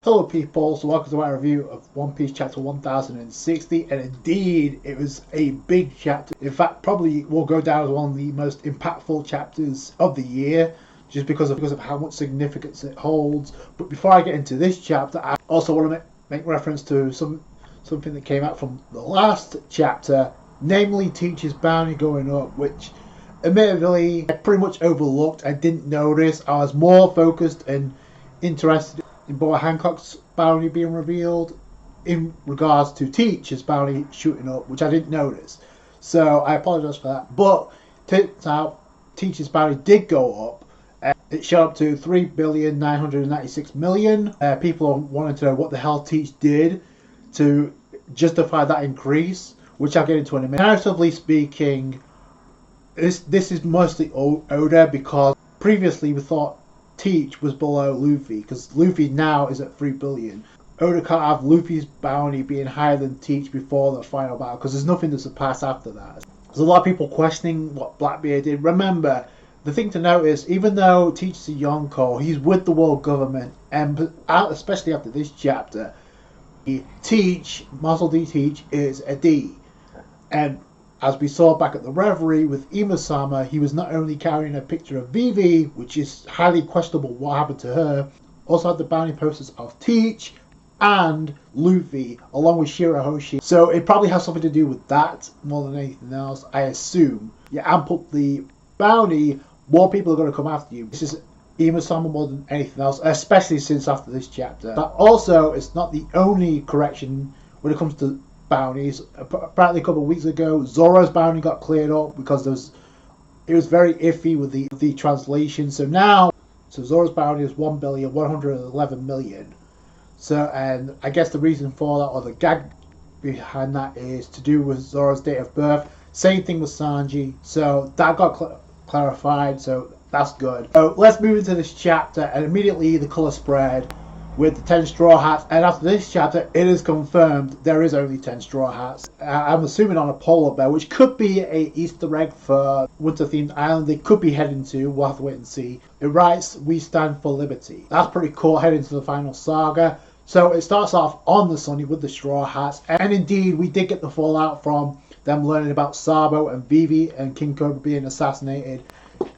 Hello people, so welcome to my review of One Piece chapter 1060, and indeed it was a big chapter. In fact, probably will go down as one of the most impactful chapters of the year, just because of how much significance it holds. But before I get into this chapter, I also want to make reference to something that came out from the last chapter, namely Teacher's bounty going up, which admittedly I pretty much overlooked. I didn't notice. I was more focused and interested in Boa Hancock's bounty being revealed in regards to Teach's bounty shooting up, which I didn't notice. So I apologise for that. But turns out Teach's bounty did go up. It shot up to 3,996,000,000. People wanted to know what the hell Teach did to justify that increase, which I'll get into in a minute. Narratively speaking, this is mostly Oda, because previously we thought Teach was below Luffy, because Luffy now is at 3 billion. Oda can't have Luffy's bounty being higher than Teach before the final battle, because there's nothing to surpass after that. There's a lot of people questioning what Blackbeard did. Remember, the thing to note is, even though Teach is a Yonko, he's with the world government, and especially after this chapter, Teach, Muscle D Teach, is a D. And as we saw back at the Reverie with Imasama, he was not only carrying a picture of Vivi, which is highly questionable what happened to her, also had the bounty posters of Teach and Luffy, along with Shirahoshi. So it probably has something to do with that more than anything else, I assume. You amp up the bounty, more people are going to come after you. This is Imasama more than anything else, especially since after this chapter. But also, it's not the only correction when it comes to bounties. Apparently a couple of weeks ago, Zoro's bounty got cleared up because it was very iffy with the translation. So now, Zoro's bounty is 1,111,000,000. So, and I guess the reason for that, or the gag behind that, is to do with Zoro's date of birth. Same thing with Sanji. So that got clarified. So that's good. So let's move into this chapter, and immediately the color spread with the 10 straw hats, and after this chapter it is confirmed there is only 10 straw hats. I'm assuming on a polar bear, which could be a Easter egg for winter themed island they could be heading to. We'll have to wait and see. It writes, "We stand for liberty." That's pretty cool, heading to the final saga. So it starts off on the Sunny with the straw hats, and indeed we did get the fallout from them learning about Sabo and Vivi and King Cobra being assassinated.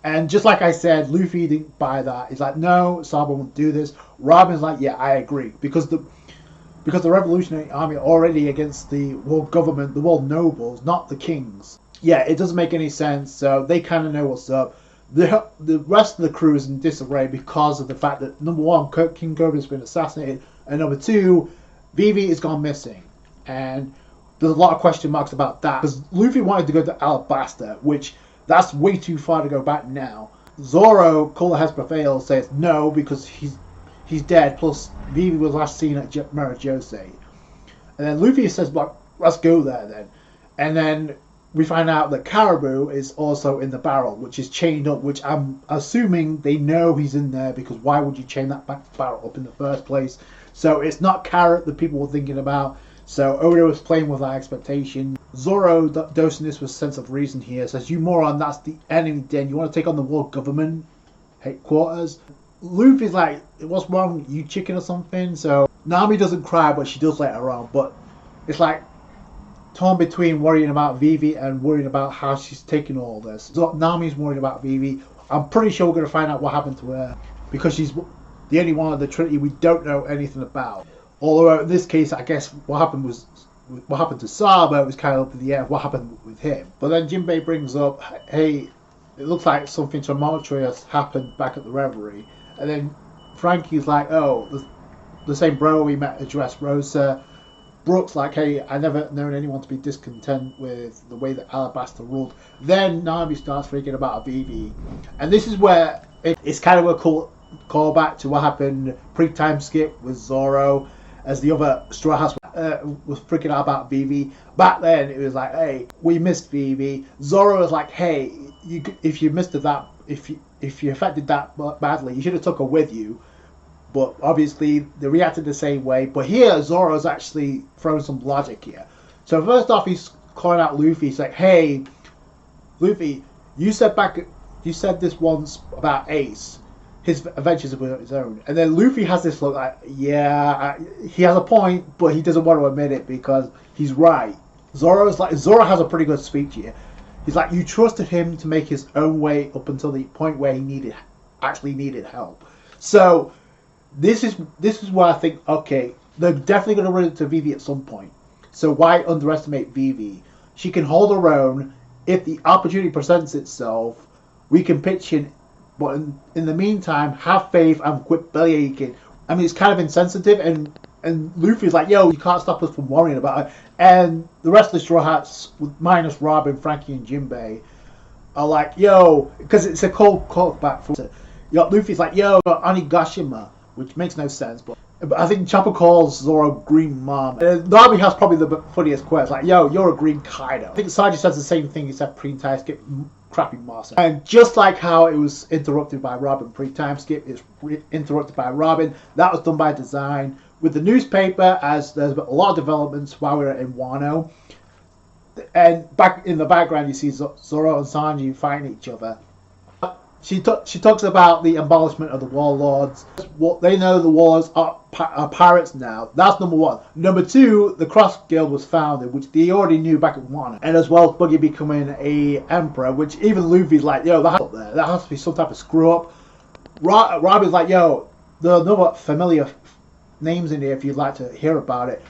And just like I said, Luffy didn't buy that. He's like, no, Sabo won't do this. Robin's like, yeah, I agree. Because the Revolutionary Army are already against the world government, the world nobles, not the kings. Yeah, it doesn't make any sense. So they kind of know what's up. The rest of the crew is in disarray because of the fact that, number one, King Cobra has been assassinated. And number two, Vivi is gone missing. And there's a lot of question marks about that. Because Luffy wanted to go to Alabasta, which that's way too far to go back now. Zoro, Cooler Heads Prevail, says no because he's dead. Plus, Vivi was last seen at Marajose. And then Luffy says, "Well, let's go there then." And then we find out that Caribou is also in the barrel, which is chained up. Which I'm assuming they know he's in there, because why would you chain that barrel up in the first place? So it's not Carrot that people were thinking about. So Oda was playing with that expectation. Zoro, dosing this with sense of reason here, says, "You moron, that's the enemy den. You want to take on the world government headquarters?" Luffy's like, "What's wrong? You chicken or something?" So Nami doesn't cry, but she does later on. But it's like torn between worrying about Vivi and worrying about how she's taking all this. So Nami's worried about Vivi. I'm pretty sure we're going to find out what happened to her, because she's the only one of the Trinity we don't know anything about. Although in this case, I guess what happened to Sabo was kind of up in the air. What happened with him? But then Jinbei brings up, "Hey, it looks like something tumultuous has happened back at the Reverie." And then Frankie's like, "Oh, the same bro we met at Dressrosa." Brooks like, "Hey, I never known anyone to be discontent with the way that Alabasta ruled." Then Nami starts freaking about Vivi, and this is where it's kind of a cool callback to what happened pre-time skip with Zoro, as the other Straw Hats was freaking out about Vivi. Back then, it was like, "Hey, we missed Vivi." Zoro was like, "Hey, if you missed that, if you affected that badly, you should have took her with you." But obviously, they reacted the same way. But here, Zoro's actually throwing some logic here. So first off, he's calling out Luffy. He's like, "Hey, Luffy, you said this once about Ace. his adventures of his own. And then Luffy has this look like, yeah, he has a point, but he doesn't want to admit it because he's right. Zoro has a pretty good speech here. He's like, you trusted him to make his own way up until the point where he actually needed help. So this is where I think, okay, they're definitely going to run into Vivi at some point. So why underestimate Vivi? She can hold her own. If the opportunity presents itself, we can pitch in. But in the meantime, have faith and quit bellyaching. I mean, it's kind of insensitive, and Luffy's like, yo, you can't stop us from worrying about it. And the rest of the Straw Hats, minus Robin, Frankie, and Jinbei, are like, yo, because it's a cold callback for it. Luffy's like, yo, Onigashima, which makes no sense, but I think Chopper calls Zoro Green Mom. Nami has probably the funniest quote. It's like, yo, you're a green Kaido. I think Sanji says the same thing except pre-time skip, crappy Master. And just like how it was interrupted by Robin pre-time skip, it's interrupted by Robin. That was done by design. With the newspaper, as there's a lot of developments while we were in Wano. And back in the background, you see Zoro and Sanji fighting each other. She talks about the abolishment of the warlords. What they know, the warlords are pirates now. That's number one. Number two, the Cross Guild was founded, which they already knew back in Wano. And as well, Buggy becoming a emperor, which even Luffy's like, yo, that has to be some type of screw up. Robin's like, yo, there are no familiar names in here if you'd like to hear about it.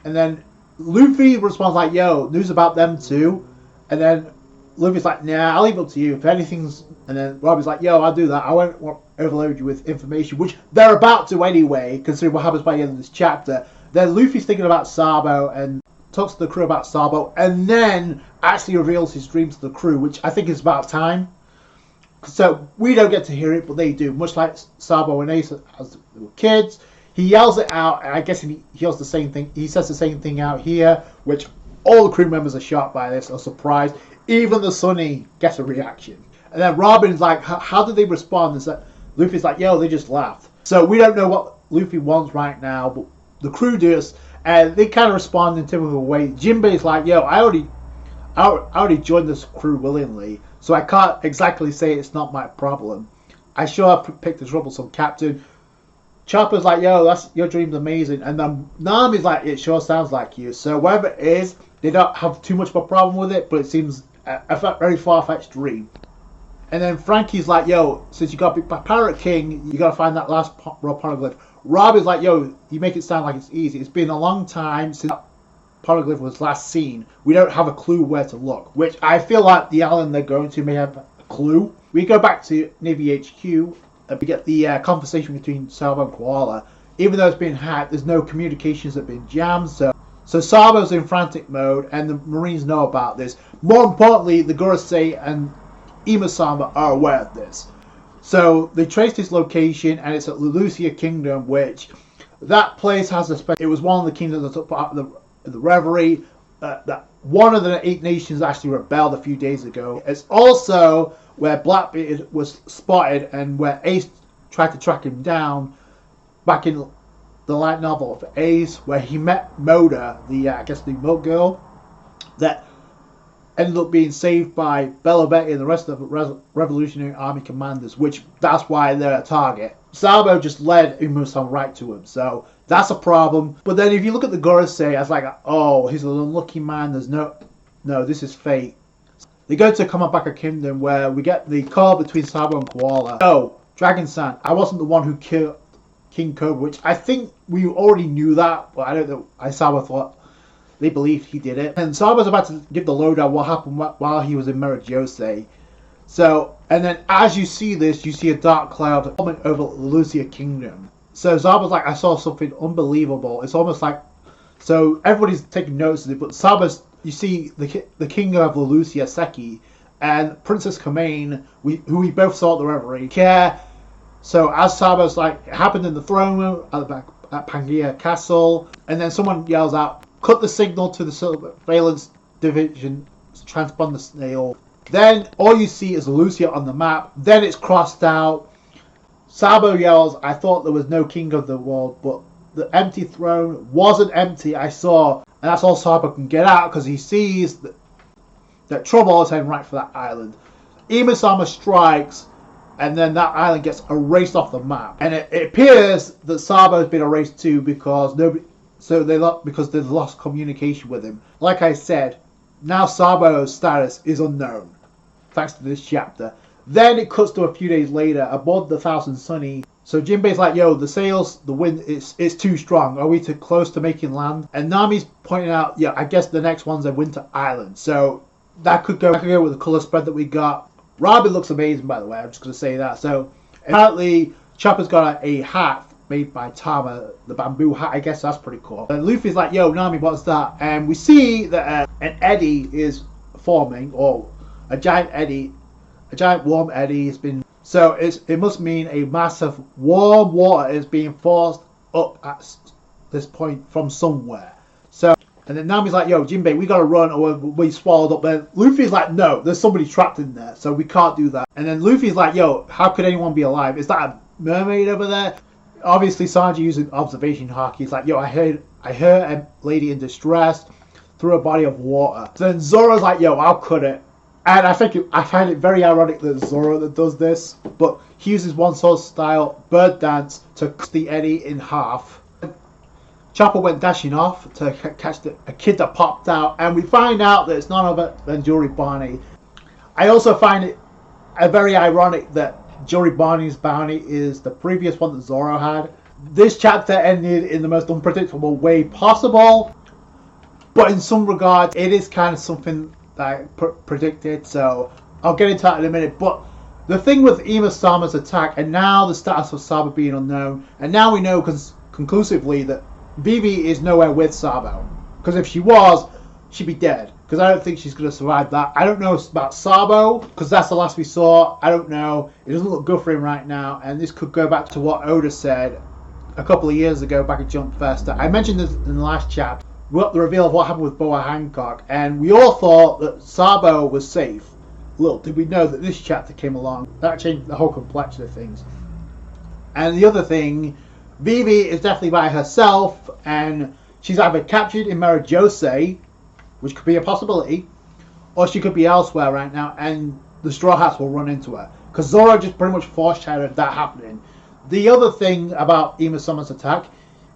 And then Luffy responds like, yo, news about them too. And then Luffy's like, nah, I'll leave it up to you. If anything's... And then Robin's like, yo, I'll do that. I won't overload you with information, which they're about to anyway, considering what happens by the end of this chapter. Then Luffy's thinking about Sabo and talks to the crew about Sabo, and then actually reveals his dreams to the crew, which I think is about time. So we don't get to hear it, but they do. Much like Sabo and Ace as they were kids. He yells it out, and I guess he yells the same thing. He says the same thing out here, which all the crew members are shocked by this, are surprised. Even the Sunny gets a reaction. And then Robin's like, how did they respond? And so Luffy's like, yo, they just laughed. So we don't know what Luffy wants right now, but the crew does. And they kind of respond in a typical way. Jinbei's like, yo, I already joined this crew willingly, so I can't exactly say it's not my problem. I sure have picked a troublesome captain. Chopper's like, yo, your dream's amazing. And then Nami's like, it sure sounds like you. So whatever it is, they don't have too much of a problem with it, but it seems a very far-fetched dream. And then Frankie's like, yo, since you got to be Pirate King, you got to find that last poneglyph. Rob like, yo, you make it sound like it's easy. It's been a long time since that poneglyph was last seen. We don't have a clue where to look, which I feel like the island they're going to may have a clue. We go back to Navy HQ, and we get the conversation between Sabo and Koala. Even though it's been hacked, there's no communications that have been jammed, so Sabo's in frantic mode, and the Marines know about this. More importantly, the Gorosei and Ima-sama are aware of this. So they traced his location, and it's at Lucia Kingdom, which that place has it was one of the kingdoms that took part of the reverie. That one of the 8 nations actually rebelled a few days ago. It's also where Blackbeard was spotted and where Ace tried to track him down back in the light novel of Ace, where he met Moda, the milk girl, that ended up being saved by Bella Betty and the rest of the Revolutionary Army commanders, which that's why they're a target. Sabo just led Imusan right to him, so that's a problem. But then if you look at the Gorosei, it's like, oh, he's an unlucky man, there's no, this is fate. They go to Kamabaka Kingdom, where we get the call between Sabo and Koala. Oh, Dragon-san, I wasn't the one who killed King Cobra, which I think we already knew that, but I don't know, Sabo thought they believed he did it. And Sabo's about to give the lowdown what happened while he was in Merijose. So, and then as you see this, you see a dark cloud coming over Lucia Kingdom. So Sabo's like, I saw something unbelievable. It's almost like, so everybody's taking notice of it, but Sabo's, you see the king of Lucia, Seki, and Princess Kamain, who we both saw at the Reverie, care. So as Sabo's like, it happened in the throne room at Pangaea Castle, and then someone yells out, cut the signal to the surveillance division, transponder snail. Then all you see is Lucia on the map. Then it's crossed out. Sabo yells, I thought there was no king of the world, but the empty throne wasn't empty, I saw. And that's all Sabo can get out, because he sees that trouble is heading right for that island. Ima-sama strikes, and then that island gets erased off the map. And it appears that Sabo's been erased too because because they've lost communication with him. Like I said, now Sabo's status is unknown, thanks to this chapter. Then it cuts to a few days later aboard the Thousand Sunny. So Jinbei's like, yo, the sails, the wind, it's too strong. Are we too close to making land? And Nami's pointing out, yeah, I guess the next one's a Winter Island. So that could go with the colour spread that we got. Robin looks amazing, by the way. I'm just going to say that. So apparently Chopper's got a hat made by Tama, the bamboo hat. I guess that's pretty cool. And Luffy's like, yo, Nami, what's that? And we see that an eddy is forming, or a giant eddy. A giant warm eddy has been... So it must mean a massive warm water is being forced up at this point from somewhere. So, and then Nami's like, yo, Jinbei, we gotta run or we'll be swallowed up. Then Luffy's like, no, there's somebody trapped in there, so we can't do that. And then Luffy's like, yo, how could anyone be alive? Is that a mermaid over there? Obviously, Sanji using observation haki. He's like, yo, I heard a lady in distress through a body of water. So then Zoro's like, yo, I'll cut it. And I find it very ironic that Zoro that does this, but he uses one sword style bird dance to cut the eddy in half. Chopper went dashing off to catch a kid that popped out, and we find out that it's none other than Jory Bonny. I also find it very ironic that Jory Bonny's bounty is the previous one that Zoro had. This chapter ended in the most unpredictable way possible, but in some regard, it is kind of something that I predicted, so I'll get into that in a minute. But the thing with Ima-sama's attack, and now the status of Sabo being unknown, and now we know conclusively that Vivi is nowhere with Sabo, because if she was, she'd be dead, because I don't think she's going to survive that. I don't know about Sabo, because that's the last we saw. I don't know. It doesn't look good for him right now, and this could go back to what Oda said a couple of years ago back at Jump Fest. I mentioned this in the last chapter. The reveal of what happened with Boa Hancock, and we all thought that Sabo was safe. Little did we know that this chapter came along. That changed the whole complexion of things. And the other thing, Vivi is definitely by herself, and she's either captured in Marajose, which could be a possibility, or she could be elsewhere right now, and the Straw Hats will run into her. Because Zoro just pretty much foreshadowed that happening. The other thing about Ima-sama's attack,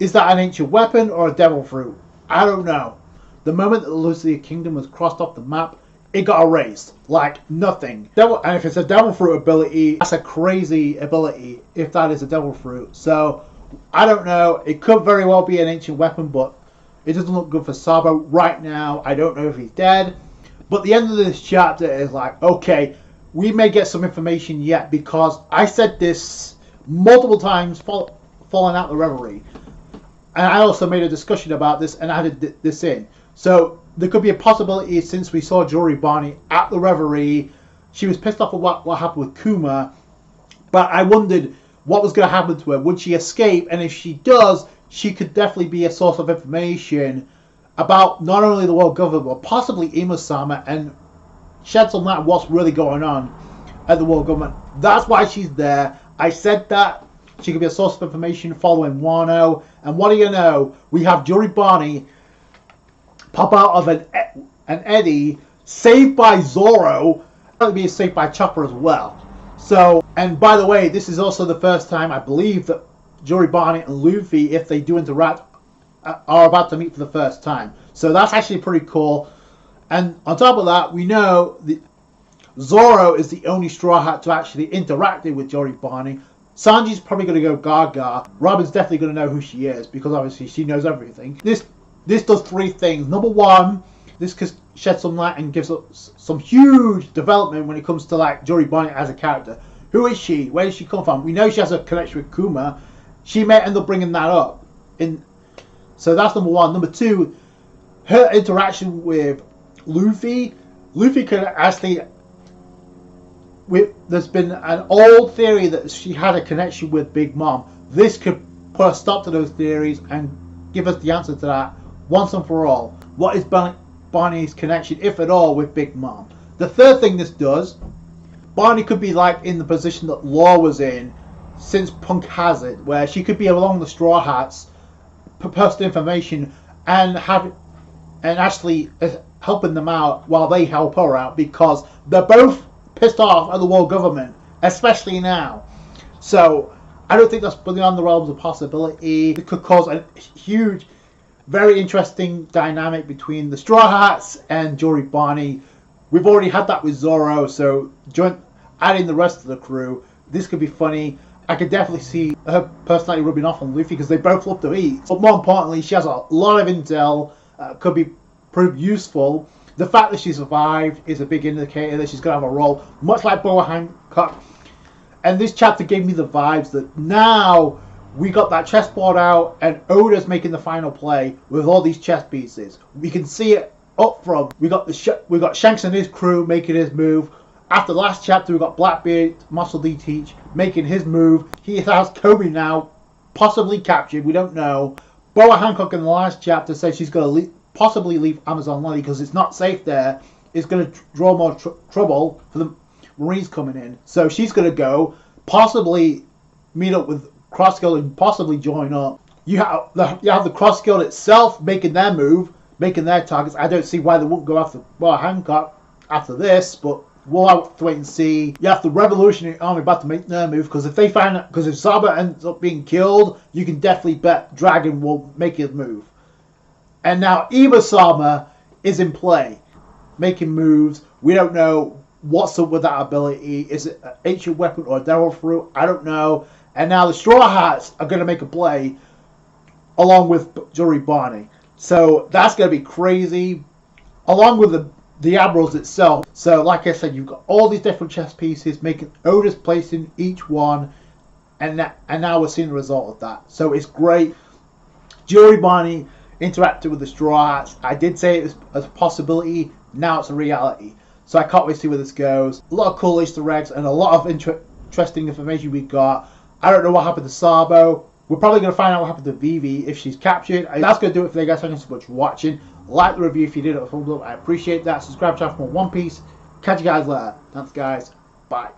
is that an ancient weapon or a devil fruit? I don't know. The moment that the Lucia Kingdom was crossed off the map, it got erased. Like nothing. And if it's a devil fruit ability, that's a crazy ability if that is a devil fruit. So, I don't know. It could very well be an ancient weapon, but it doesn't look good for Sabo right now. I don't know if he's dead. But the end of this chapter is like, okay, we may get some information yet, because I said this multiple times falling out the reverie. And I also made a discussion about this and added this in. So there could be a possibility, since we saw Jory Bonny at the reverie, she was pissed off at what happened with Kuma. But I wondered what was going to happen to her. Would she escape? And if she does, she could definitely be a source of information about not only the world government, but possibly Ima-sama, and shed some light on what's really going on at the world government. That's why she's there. I said that. She could be a source of information following Wano. And what do you know? We have Jory Bonny pop out of an eddy, saved by Zoro, and being saved by Chopper as well. So, and by the way, this is also the first time I believe that Jory Bonny and Luffy, if they do interact, are about to meet for the first time. So that's actually pretty cool. And on top of that, we know Zoro is the only Straw Hat to actually interact with Jory Bonny. Sanji's probably going to go gaga. Robin's definitely going to know who she is, because obviously she knows everything. This does three things. Number one, this could shed some light and gives us some huge development when it comes to like Jory Bonny as a character. Who is she? Where does she come from? We know she has a connection with Kuma. She may end up bringing that up. So that's number one. Number two, her interaction with Luffy. Luffy could actually... There's been an old theory that she had a connection with Big Mom. This could put a stop to those theories and give us the answer to that once and for all. What is Bonny's connection, if at all, with Big Mom? The third thing this does, Bonny could be like in the position that Law was in since Punk has it, where she could be along the Straw Hats, posting information and actually helping them out while they help her out, because they're both pissed off at the world government especially now. So I don't think that's beyond the realms of possibility. It could cause a huge, very interesting dynamic between the Straw Hats and Jory Bonny. We've already had that with Zoro, so adding the rest of the crew, this could be funny. I could definitely see her personality rubbing off on Luffy because they both love to eat. But more importantly, she has a lot of intel, could be proved useful. The fact that she survived is a big indicator that she's going to have a role, much like Boa Hancock. And this chapter gave me the vibes that now we got that chessboard out and Oda's making the final play with all these chess pieces. We can see it up front. We got Shanks and his crew making his move. After the last chapter, we got Blackbeard, Muscle D Teach making his move. He has Kobe now, possibly captured. We don't know. Boa Hancock in the last chapter said she's going to possibly leave Amazon Lily because it's not safe there. It's going to draw more trouble for the Marines coming in. So she's going to go, possibly meet up with Cross Guild and possibly join up. You have the Cross Guild itself making their move, making their targets. I don't see why they wouldn't go after Boa Hancock after this, but we'll have to wait and see. You have the Revolutionary Army about to make their move because if Sabo ends up being killed, you can definitely bet Dragon will make his move. And now Iba-sama is in play, making moves. We don't know what's up with that ability. Is it an ancient weapon or a devil fruit? I don't know. And now the Straw Hats are going to make a play along with Jory Bonny. So that's going to be crazy. Along with the Admirals itself. So like I said, you've got all these different chess pieces making Oda's placing each one. And now we're seeing the result of that. So it's great. Jory Bonny interacted with the Straw Hats. I did say it was a possibility. Now it's a reality. So I can't wait to see where this goes. A lot of cool Easter eggs and a lot of interesting information we got. I don't know what happened to Sabo. We're probably going to find out what happened to Vivi if she's captured. And that's going to do it for today, guys. Thank you so much for watching. Like the review if you did it. A thumbs up. I appreciate that. Subscribe to our One Piece. Catch you guys later. Thanks, guys. Bye.